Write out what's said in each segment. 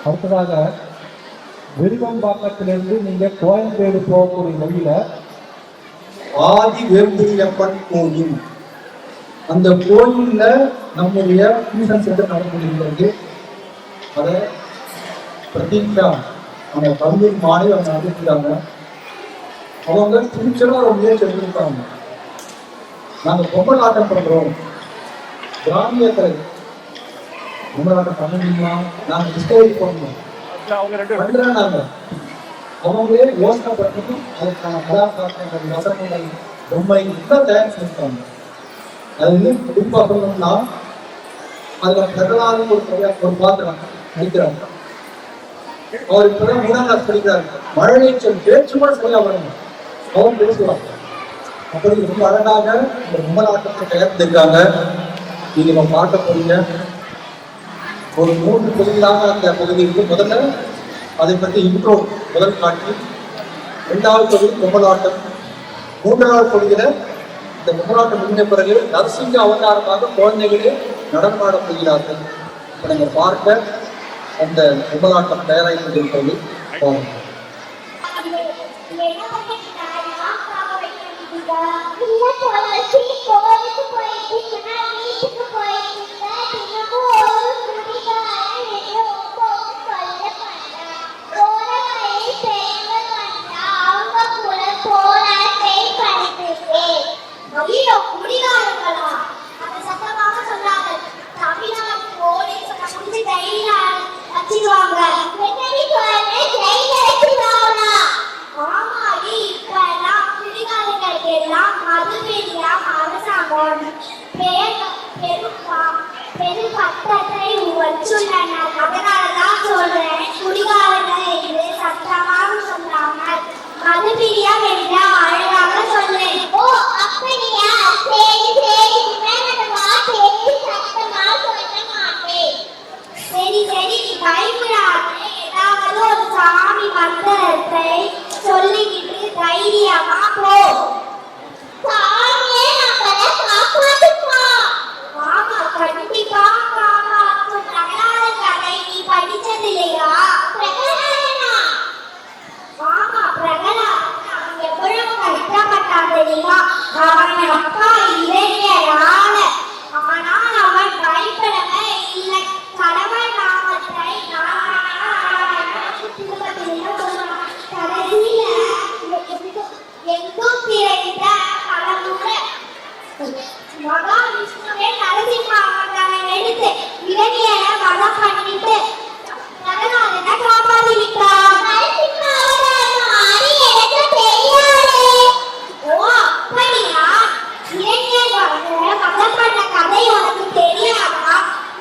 அடுத்ததாக விருவம்பாக்கத்திலிருந்து நீங்க கோயம்பேடு போகக்கூடிய வழியில ஆதி வேம்புலியப்பன் கோயில், அந்த கோயில்ல நம்முடைய டியூஷன் சென்டர் நடந்துகிறது. அதை பிரதீக்ஷா அவங்க கல்லூரி மாணவி அவங்க நடத்திருக்காங்க. அவங்க ஃபியூச்சரா ஒரு முயற்சி எடுத்திருக்காங்க. நாங்கள் பொங்கல் ஆட்டம் பண்றோம், கிராமிய கலை பொங்கலாட்டம் பண்ண முடியுமா, நாங்கள் டிஸ்கவரி பண்ணணும் பண்றாங்க. அவங்களே யோசனை பண்ணி அதுக்கான கதாபாத்திரங்கள், வசனங்கள், பொம்மை எல்லாம் தயார் செஞ்சுருக்காங்க. அது வந்து குறிப்பா சொல்லணும்னா அதுல பிரகலாதம் ஒரு பாத்திரம் நடிக்கிறாங்க. அவர் இப்பதான் 3ஆம் கிளாஸ் படிக்கிறாரு. மழலைச்சல் பேச்சு கூட சரியா வரணும், அவங்க பேசுவாங்க. அப்படி ரொம்ப அழகாக இந்த பொம்மலாட்டத்தை தயாரித்திருக்காங்க. நீங்க நம்ம பார்க்கக்கூடிய ஒரு 3 பகுதிகளாக அந்த பகுதிக்கு முதல்ல அதை பற்றி இன்ட்ரோ முதல் காட்டி, 2வது பகுதி பொம்மலாட்டம், 3வது பகுதியில இந்த பொம்மலாட்டம் முடிந்த பிறகு நரசிங்க அவதாரமாக குழந்தைகளே நடனமாட போகிறார்கள். இப்ப நீங்க பார்க்க அந்த பொம்மலாட்டம் தயாராகி கொண்டிருக்கிறது. அதனாலதான் சொல்றேன், குடிகாரர்கள் என்று சத்தமாக சொல்லாமல் மதுபிரியம் என்று அழகாக சொல்றேன். ஓ அப்படியா, சரி சரி, சத்தமா சொல்ல மாட்டேன். சரி சரி, பயப்படாதே, ஏதாவது ஒரு சாமி மந்திரத்தை சொல்லிக்கிட்டு தைரியமா போ. சாமியே நம்மளை காப்பாத்துப்பா. ஆமா, கண்டிப்பா காப்பாத்தும். பிரகலாத கதை நீ படிச்சது இல்லையா? பிரகலாதனா? ஆமா, பிரகலாதன் அவன் எவ்வளவு கஷ்டப்பட்டான் தெரியுமா? அவன் அப்பா இளைஞரான, ஆனால் அவன் பயப்படவே இல்லை. கடவுள் நாமத்தை கடைசியில எங்கும் திரைத்த கடவுள மகாவிஷ்ணுவே நரசிம்ம அவதாரம் எடுத்து இளைஞரை வதம் பண்ணிட்டு பிரகலாதனை காப்பாத்தி விட்டார். நரசிம்ம அவதாரம் எனக்கு தெரியாது. ஓ அப்படியா, இளைஞர்களை வதம் பண்ண கதை உனக்கு தெரியாதா?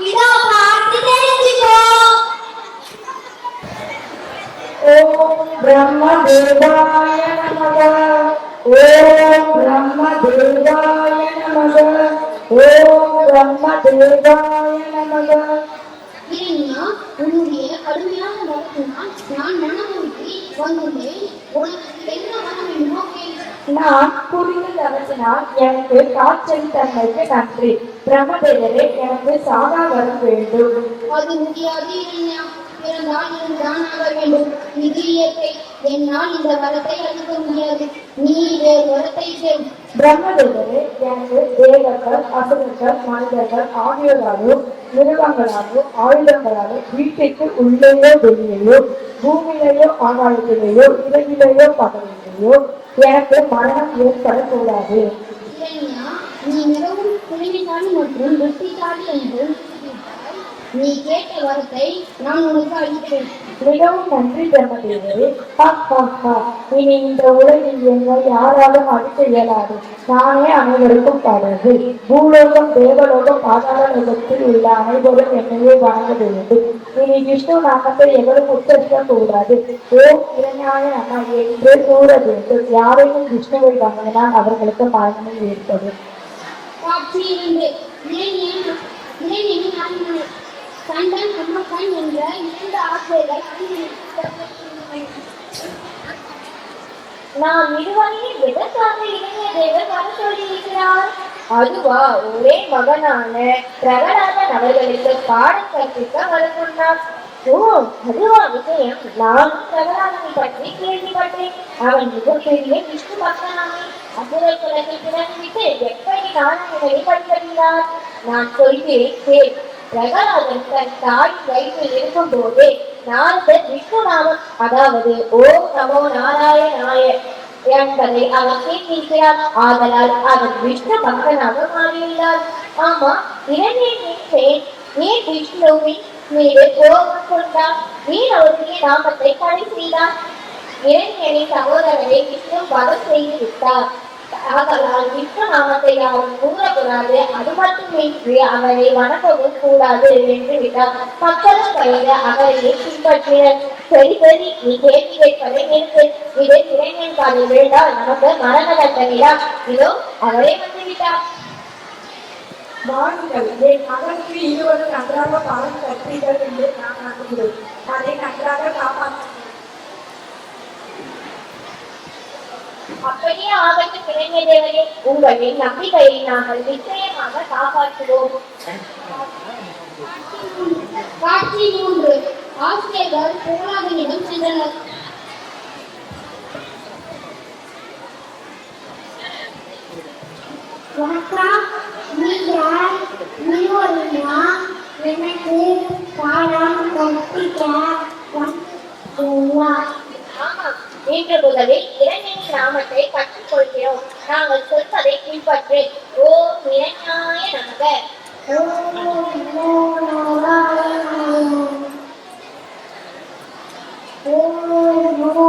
இதோ பார்த்து தெரிஞ்சுக்கோ. ஓம் பிரம்மதேவாய நமக, ஓம் பிரம்மதேவாய நமக, ஓம் பிரம்மதேவாய நமக. இறைவா, உன்னுடைய கடுமையான வரத்தினால் நான் மனமுருகி வந்துள்ளேன். உனக்கு என்ன வர வேண்டுமோ கேள். நான் புரிந்து தவற்றினால் எனக்கு காய்ச்சல் தன்மைக்கு நன்றி. பிரம்மதேவரே, எனக்கு சாகா வரம் வேண்டும். அது முடியாது இறைவா, பிறந்தால் இதுதான் ஆக வேண்டும். இது இயற்கை, என்னால் இந்த வரத்தை அளிக்க முடியாது. நீ வேறு வரத்தை செய். பிரம்மதேவரே, எனக்கு தேவர்கள், அசுரர்கள், மனிதர்கள் ஆகியோராலும் மிருகங்களாலோ ஆயுதங்களாலோ வீட்டுக்கு உள்ளேயோ வெளியேயோ பூமியிலேயோ ஆகாயத்திலேயோ இரவிலேயோ பகலிலேயோ எனக்கு மரணம் ஏற்படக்கூடாது. இறைவா, நீ மிகவும் புரிவிசாலி மற்றும் புத்திசாலி என்று நீ கேட்ட வரத்தை நான் உனக்கு அளிக்கிறேன். மிகவும் நன்றி பிரம்மதேவரே. இனி இந்த உலகில் என்னை யாராலும் அழிக்க இயலாது. நானே அனைவருக்கும் கடவுள். பூலோகம், தேவலோகம், பாதாள லோகத்தில் உள்ள அனைவரும் என்னையே வணங்க வேண்டும். இனி விஷ்ணு நாமத்தை எவரும் உச்சரிக்க கூடாது. ஓம் இளைஞாய நம என்று கூற வேண்டும். யாரையும் விஷ்ணுவை வணங்கினால் அவர்களுக்கு மரணமே ஏற்படும். கண்டன் அம்மக்கண் என்ற 2 ஆசிரியர்கள் நாம் இருவரையும் எதற்காக இளைய தேவர் வர சொல்லியிருக்கிறார்? அதுவா, ஒரே மகனான பிரகலாதன் அவர்களுக்கு பாடம் கற்பிக்க வர சொன்னார். ஓ, அதுவா விஷயம்? நான் பிரகலாதனை பற்றி கேள்விப்பட்டேன். அவன் மிகப்பெரிய விஷ்ணு பக்தனாமே. அசுர குலத்தை பிறந்துவிட்டு எப்படி நாராயணனை வழிபடுகிறார்? நான் சொல்கிறேன் கேள். பிரகலாதன் தன் தாய் வயிற்றில் இருக்கும் போதே நாரதர் விஷ்ணுநாமம், அதாவது ஓம் நமோ நாராயணாய என்பதை அவர் கேட்டிருக்கிறார். ஆதலால் அவர் விஷ்ணு பக்தனாக மாறியுள்ளார். ஆமா, இரண்டேன் ஏன் விஷ்ணுவின் மீது கோபம் கொண்டார்? ஏன் அவருடைய நாமத்தை தடை செய்தார்? இரண்யனின் சகோதரரை விஷ்ணு வதம் செய்து விட்டார். ஆதலால் விஷ்ணு நாமத்தை யாரும் கூறக்கூடாது, அது மட்டுமின்றி அவரை வணங்கவும் கூடாது என்று விட்டார். மக்களும் பயிர அவரையே பின்பற்றினர். சரி சரி, நீ கேள்வி கேட்பதை நிறுத்து. இதை இரண்யன் காலில் விழுந்தால் நமக்கு மரண தண்டனைதான். இதோ அவரே வந்துவிட்டார். வாருங்கள், என் மகனுக்கு இருவரும் நன்றாக பாடம் கற்றீர்கள் என்று நான் நம்புகிறேன். அதை நன்றாக காப்பாற்ற அப்படியே ஆகட்டும் இளைஞ தேவரே, உங்களின் நம்பிக்கையை நாங்கள் நிச்சயமாக காப்பாற்றுவோம். காட்சி 3. ஆசிரியர்கள் பிரகலாதனிடம் சென்றனர். வணக்கம், நீங்கள் இருவருமா எனக்கு பாடம் கற்பிக்க வந்தீர்களா? ஆமாம், இன்று முதலில் இளைஞனின் நாமத்தை கற்றுக் கொள்கிறோம். நாங்கள் சொல்வதை பின்பற்று. ஓம் இரண்யாய நமக. ஓம் நமோ நாராயணாய. ஓம் நமோ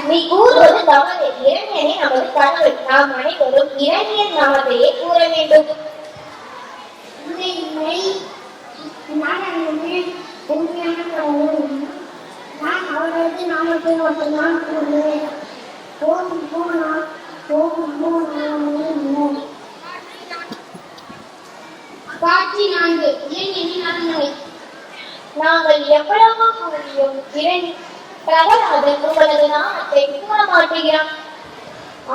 நீ கூறுவது தவறு. இரண்யனே நமது கடவுள். நாம் அனைவரும் இரண்யன் நாமத்தையே கூற வேண்டும். நான் அவரது நாமத்தை மட்டும்தான் கூறுவேன். ஓம் போனா ஓம். காட்சி 4. இரண்யனின் அரண்மனை. நாங்கள் எவ்வளவோ கூறியும் பிரகலாதன் உங்களது நாமத்தை கூற மாட்டேங்கிறான்.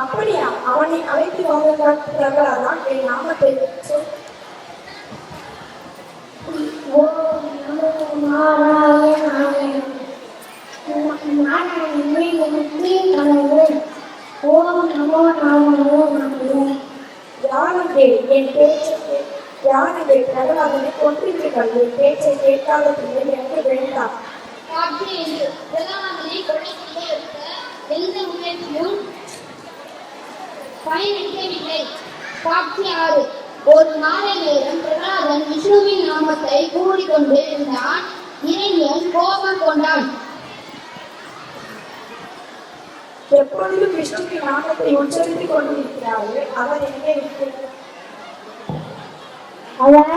அப்படியா? அவனை அழைத்து வாங்குங்கள். பிரகலாதான், என் நாமத்தை சொல். ஓம் நமோ நாராயணாய. நாராயணனே எனக்கு கடவுள். ஓம் நமோ நாராயணாய. யானே என் பேச்சை யானே பிரகலாதனை கொன்றீர்கள். என் பேச்சை கேட்காத பிள்ளை எனக்கு வேண்டாம். காட்சி 5. பிரகலாதனை கொலை செய்ய எடுத்த எந்த முயற்சியும் பயனளிக்கவில்லை. காட்சி 6. ஒரு மாலை நேரம் பிரகலாதன் விஷ்ணுவின் நாமத்தை கூறிக்கொண்டு இருந்தான். இரண்யன் கோபம் கொண்டான். எப்பொழுதும் விஷ்ணுவின் நாமத்தை உச்சரித்துக் கொண்டிருக்கிறாரே, அவர் எங்கே இருக்கிறார்? அவர்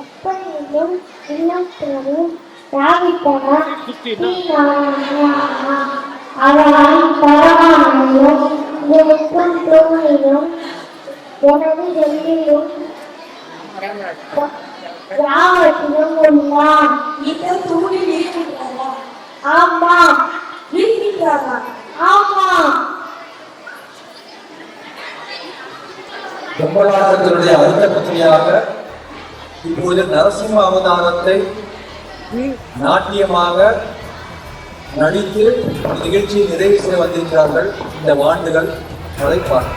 அப்படியும் இன்னும் ராவித்தனர். அவன் பரவானையும் எனக்கும் தோணியும் எனது வெள்ளியும் யாவற்றிலும் உள்ளான். இந்த தூணில் இருக்கின்றாரா? ஆமாம், இருக்கின்றாரா? ஆமாம். பிரம்மலாதத்தினுடைய அடுத்த பத்திரியாக இப்பொழுது நரசிம்ம அவதாரத்தை நாட்டியமாக நடித்து நிகழ்ச்சியை நிறைவு செய்ய வந்திருக்கிறார்கள் இந்த வாண்டுகள் அழைப்பார்.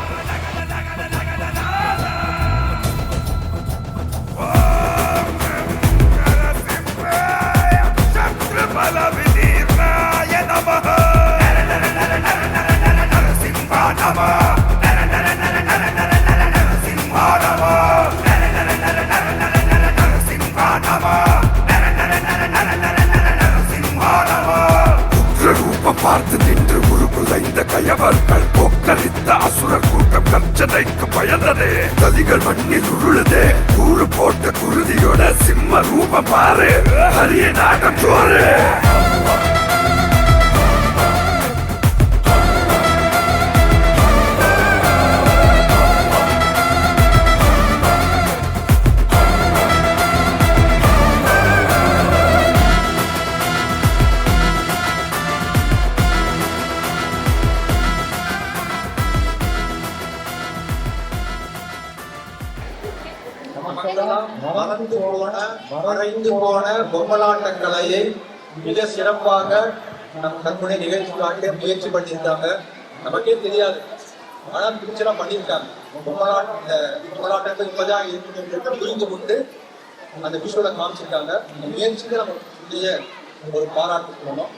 பார்த்து நின்று உருகுலைந்த கயவர்கள் போக்கரித்த அசுரர் கூட்டம் கஞ்சதைக்கு பயந்ததே. கதிகள் மண்ணில் உருளுதே. கூறு போட்ட குருதியோட சிம்ம ரூபம் பாரு. ஹரிய நாட்டம் சோறு. மறைந்து போன பொம்மலாட்ட கலையை மிக சிறப்பாக நம் கற்பனை நிகழ்ச்சி காட்ட முயற்சி பண்ணியிருக்காங்க. நமக்கே தெரியாது, ஆனா பிக்சரா பண்ணியிருக்காங்க. பொம்மலாட்டத்தை இப்பதான் இருக்கு புரிந்து கொண்டு அந்த விஷுவலை காமிச்சிருக்காங்க. இந்த முயற்சிக்கு நம்ம ஒரு பாராட்டு போனோம்.